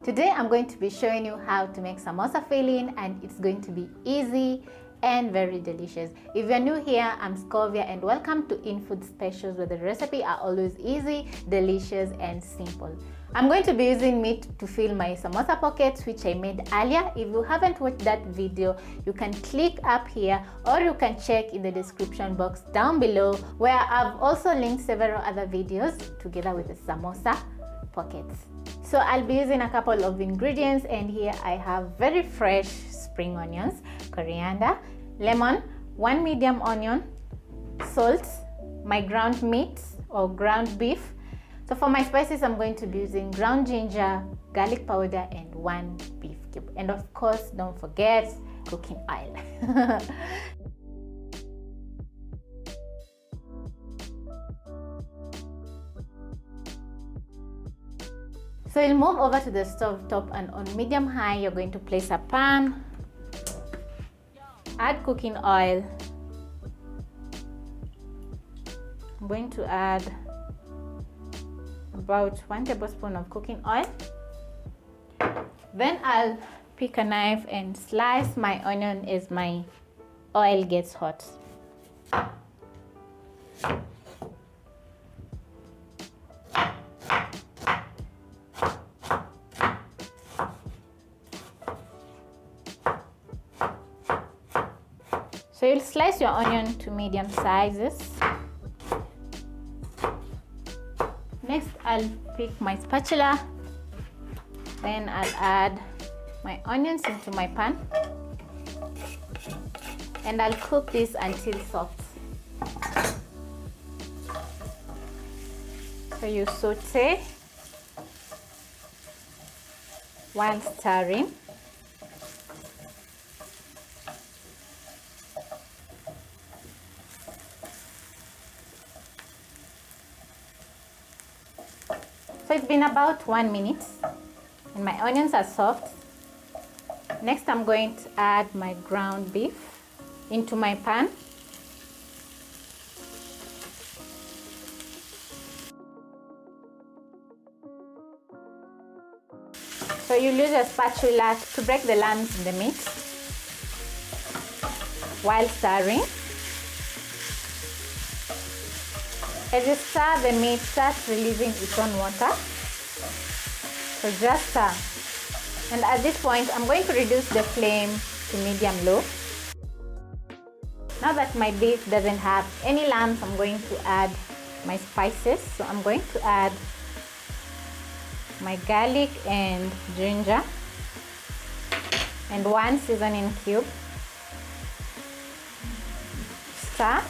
Today I'm going to be showing you how to make samosa filling, and it's going to be easy and very delicious. If you're new here, I'm Scovia and welcome to Infoods Specials, where the recipe are always easy, delicious and simple. I'm going to be using meat to fill my samosa pockets, which I made earlier. If you haven't watched that video, you can click up here or you can check in the description box down below, where I've also linked several other videos together with the samosa pockets. So I'll be using a couple of ingredients, and here I have very fresh spring onions, coriander, lemon, 1 medium onion, salt, my ground meat or ground beef. So for my spices, I'm going to be using ground ginger, garlic powder and 1 beef cube. And of course, don't forget cooking oil. So you'll move over to the stove top, and on medium high you're going to place a pan, add cooking oil. I'm going to add about 1 tablespoon of cooking oil. Then I'll pick a knife and slice my onion as my oil gets hot. So you'll slice your onion to medium sizes. Next, I'll pick my spatula. Then I'll add my onions into my pan. And I'll cook this until soft. So you saute while stirring. So it's been about 1 minute and my onions are soft. Next, I'm going to add my ground beef into my pan. So you use a spatula to break the lumps in the meat while stirring. As you stir, the meat starts releasing its own water. So just stir. And at this point, I'm going to reduce the flame to medium-low. Now that my beef doesn't have any lumps, I'm going to add my spices. So I'm going to add my garlic and ginger and 1 seasoning cube. Stir.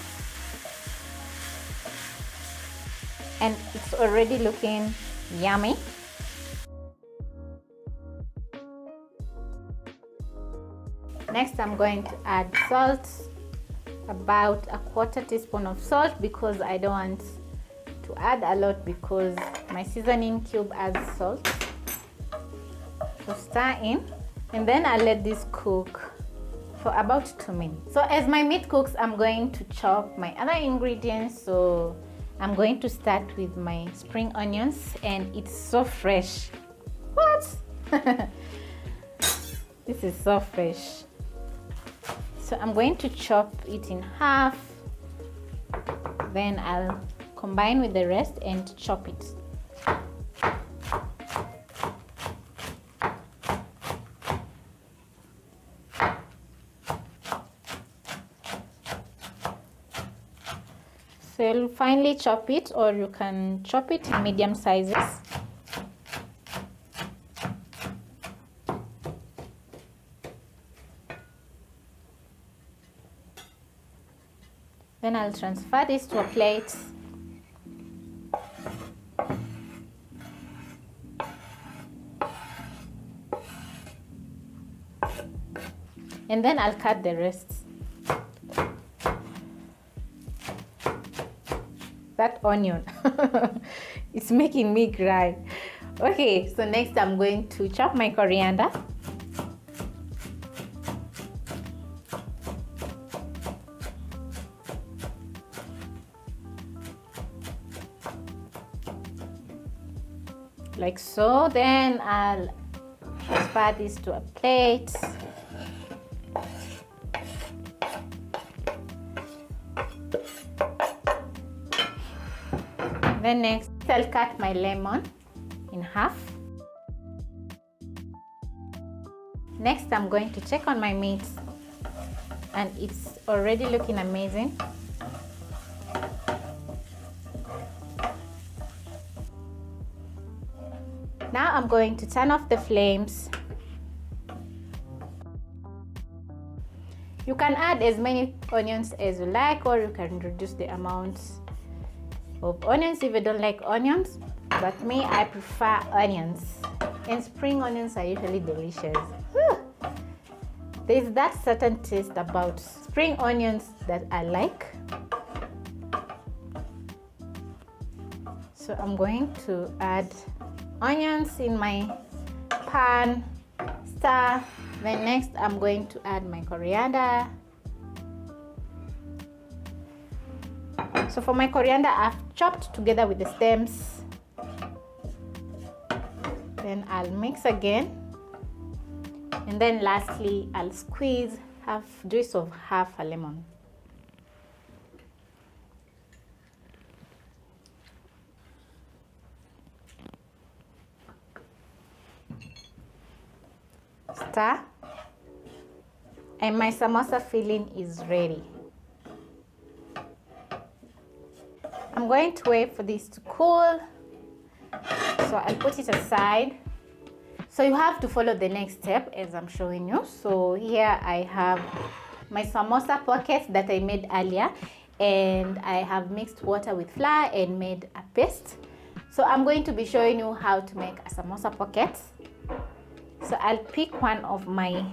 And it's already looking yummy. Next, I'm going to add salt, about a 1/4 teaspoon of salt, because I don't want to add a lot because my seasoning cube adds salt. So stir in, and then I'll let this cook for about 2 minutes. So as my meat cooks, I'm going to chop my other ingredients. So I'm going to start with my spring onions, and it's so fresh. What? This is so fresh. So I'm going to chop it in half. Then I'll combine with the rest and chop it. So you'll finely chop it, or you can chop it in medium sizes. Then I'll transfer this to a plate. And then I'll cut the rest. That onion, it's making me cry. Okay, so next I'm going to chop my coriander. like so. Then I'll Transfer this to a plate. Then next, I'll cut my lemon in half. Next, I'm going to check on my meat, and it's already looking amazing. Now I'm going to turn off the flames. You can add as many onions as you like, or you can reduce the amount of onions if you don't like onions, but me, I prefer onions, and spring onions are usually delicious. Whew. There's that certain taste about spring onions that I like. So I'm going to add onions in my pan, stir. Then next I'm going to add my coriander. So for my coriander, I've chopped together with the stems. Then I'll mix again. And then lastly, I'll squeeze juice of half a lemon. Stir. And my samosa filling is ready. I'm going to wait for this to cool. So I'll put it aside. So you have to follow the next step as I'm showing you. So here I have my samosa pockets that I made earlier, and I have mixed water with flour and made a paste. So I'm going to be showing you how to make a samosa pocket. So I'll pick one of my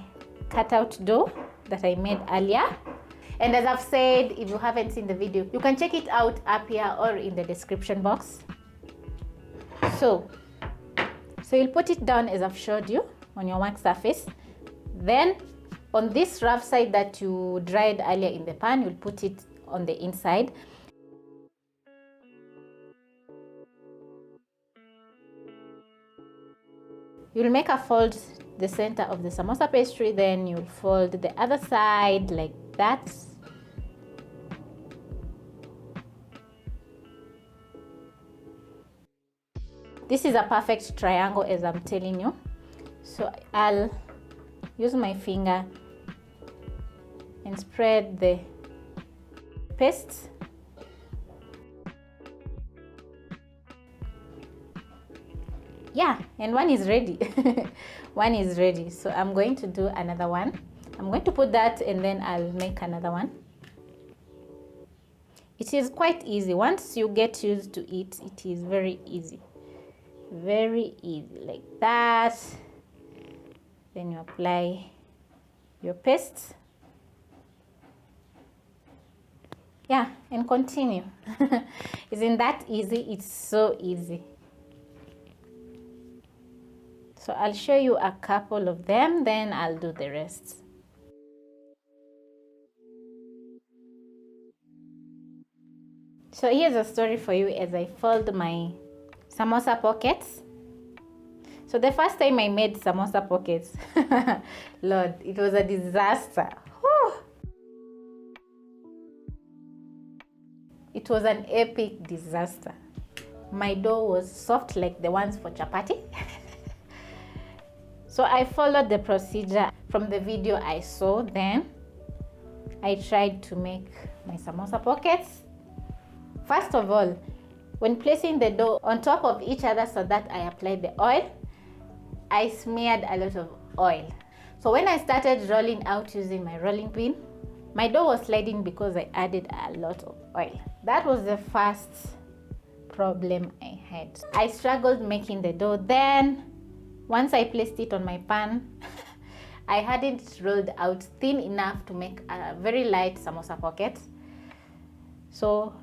cutout dough that I made earlier. And as I've said, if you haven't seen the video, you can check it out up here or in the description box. So you'll put it down as I've showed you on your work surface. Then on this rough side that you dried earlier in the pan, you'll put it on the inside. You'll make a fold the center of the samosa pastry, then you'll fold the other side like that. This is a perfect triangle as I'm telling you. So I'll use my finger and spread the paste. Yeah, and one is ready. One is ready. So I'm going to do another one. I'm going to put that and then I'll make another one. It is quite easy. Once you get used to it, it is very easy. Very easy, like that. Then you apply your paste. Yeah, and continue. Isn't that easy? It's so easy. So I'll show you a couple of them, then I'll do the rest. So here's a story for you as I fold my samosa pockets. So the first time I made samosa pockets, Lord, it was a disaster. Whew. It was an epic disaster. My dough was soft like the ones for chapati. So I followed the procedure from the video I saw. Then I tried to make my samosa pockets. First of all, when placing the dough on top of each other so that I applied the oil, I smeared a lot of oil. So when I started rolling out using my rolling pin, my dough was sliding because I added a lot of oil. That was the first problem I had. I struggled making the dough. Then once I placed it on my pan, I hadn't rolled out thin enough to make a very light samosa pocket. So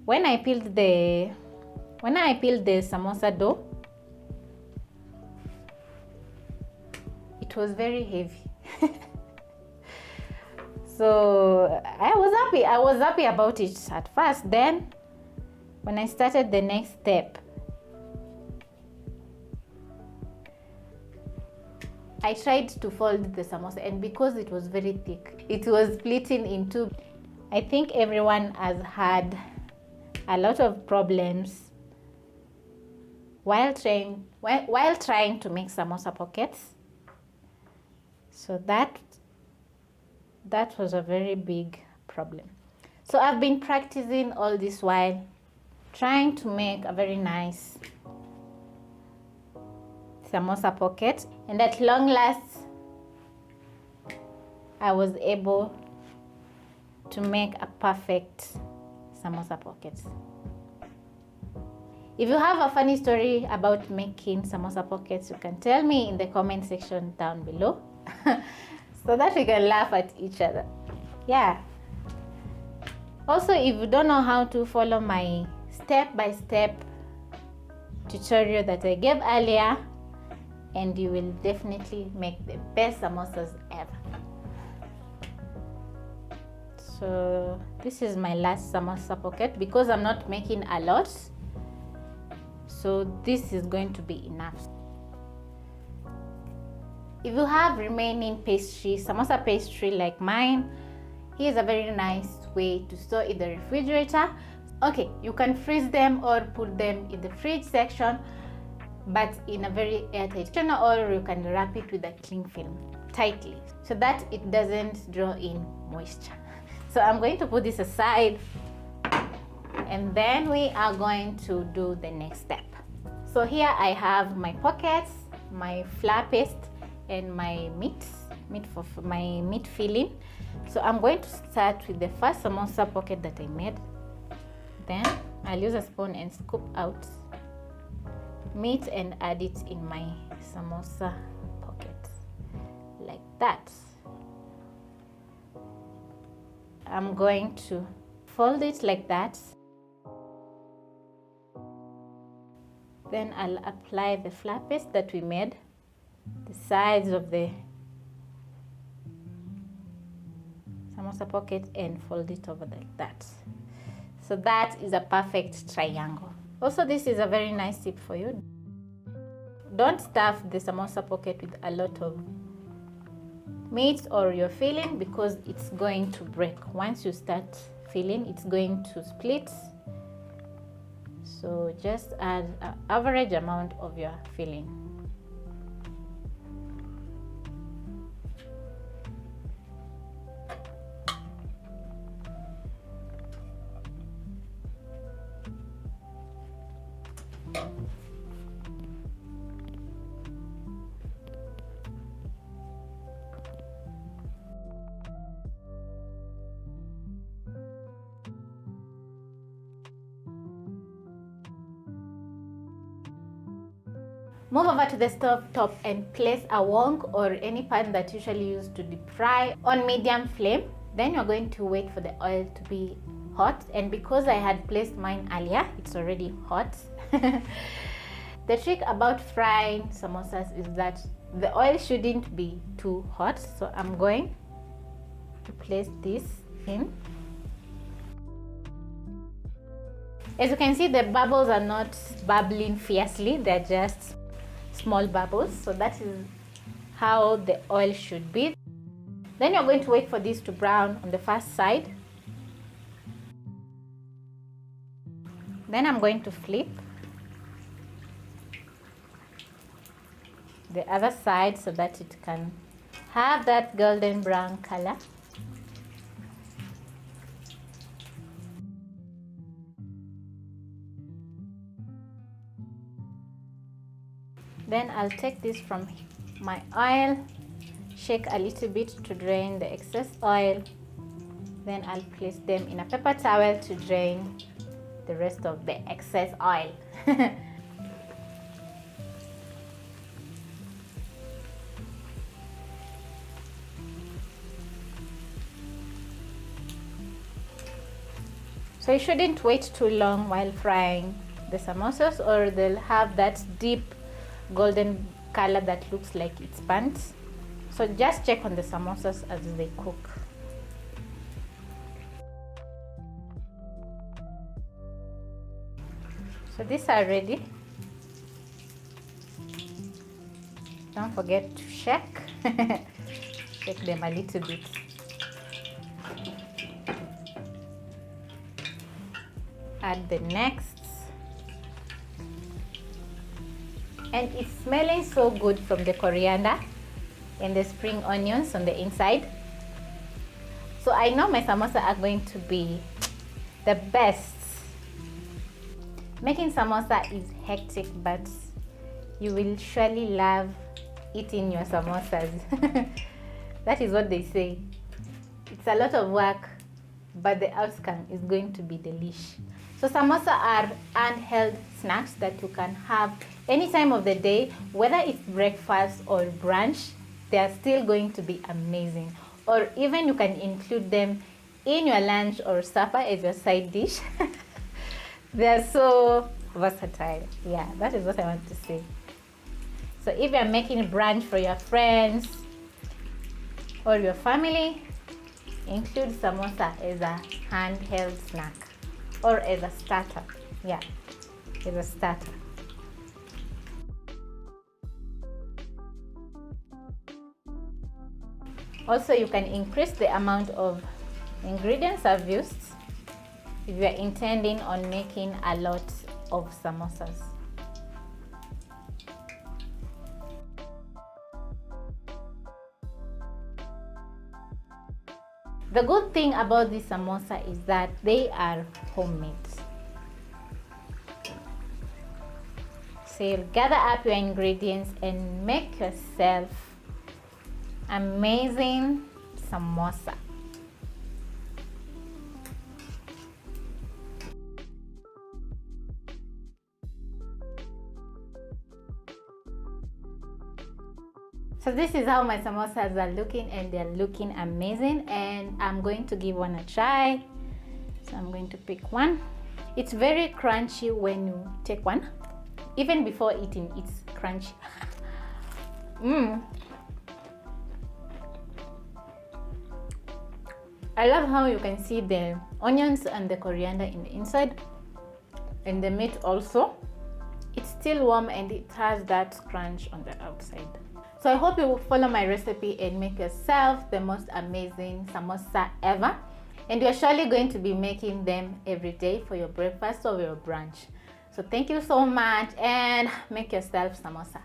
when I peeled the samosa dough, it was very heavy. So I was happy about it at first. Then when I started the next step, I tried to fold the samosa, and because it was very thick, it was splitting in two. I think everyone has had a lot of problems while trying to make samosa pockets. So that was a very big problem. So I've been practicing all this while, trying to make a very nice samosa pocket, and at long last I was able to make a perfect samosa pocket. If you have a funny story about making samosa pockets, you can tell me in the comment section down below so that we can laugh at each other. Yeah. Also, if you don't know how to follow my step-by-step tutorial that I gave earlier, and you will definitely make the best samosas ever. So this is my last samosa pocket because I'm not making a lot. So this is going to be enough. If you have remaining pastry, samosa pastry like mine, here's a very nice way to store in the refrigerator. Okay, you can freeze them or put them in the fridge section, but in a very airtight container, or you can wrap it with a cling film tightly so that it doesn't draw in moisture. So I'm going to put this aside, and then we are going to do the next step. So here I have my pockets, my flour paste, and my meat for my meat filling. So I'm going to start with the first samosa pocket that I made. Then I'll use a spoon and scoop out meat and add it in my samosa pocket like that. I'm going to fold it like that. Then I'll apply the flour paste that we made, the sides of the samosa pocket, and fold it over like that. So that is a perfect triangle. Also, this is a very nice tip for you. Don't stuff the samosa pocket with a lot of meat or your filling, because it's going to break. Once you start filling, it's going to split. So just add an average amount of your filling. Move over to the stove top and place a wok or any pan that usually used to deep fry on medium flame. Then you're going to wait for the oil to be hot, and because I had placed mine earlier, it's already hot. The trick about frying samosas is that the oil shouldn't be too hot. So I'm going to place this in. As you can see, the bubbles are not bubbling fiercely, they're just small bubbles. So that is how the oil should be. Then you're going to wait for this to brown on the first side. Then I'm going to flip the other side so that it can have that golden brown color. Then I'll take this from my oil, shake a little bit to drain the excess oil. Then I'll place them in a paper towel to drain the rest of the excess oil. So you shouldn't wait too long while frying the samosas, or they'll have that deep golden color that looks like it's burnt. So just check on the samosas as they cook. So these are ready. Don't forget to shake. Shake them a little bit. Add the next. And it's smelling so good from the coriander and the spring onions on the inside. So I know my samosa are going to be the best. Making samosa is hectic, but you will surely love eating your samosas. That is what they say. It's a lot of work, but the outcome is going to be delish. So samosa are handheld snacks that you can have any time of the day, whether it's breakfast or brunch. They are still going to be amazing. Or even you can include them in your lunch or supper as your side dish. They are so versatile. Yeah, that is what I want to say. So if you're making brunch for your friends or your family, include samosa as a handheld snack or as a starter. Yeah, as a starter. Also, you can increase the amount of ingredients I've used if you are intending on making a lot of samosas. The good thing about this samosa is that they are homemade. So you'll gather up your ingredients and make yourself amazing samosa. So this is how my samosas are looking, and they're looking amazing, and I'm going to give one a try. So I'm going to pick one. It's very crunchy when you take one. Even before eating, it's crunchy. I love how you can see the onions and the coriander in the inside, and the meat also. It's still warm and it has that crunch on the outside. So I hope you will follow my recipe and make yourself the most amazing samosa ever. And you're surely going to be making them every day for your breakfast or your brunch. So thank you so much, and make yourself samosa.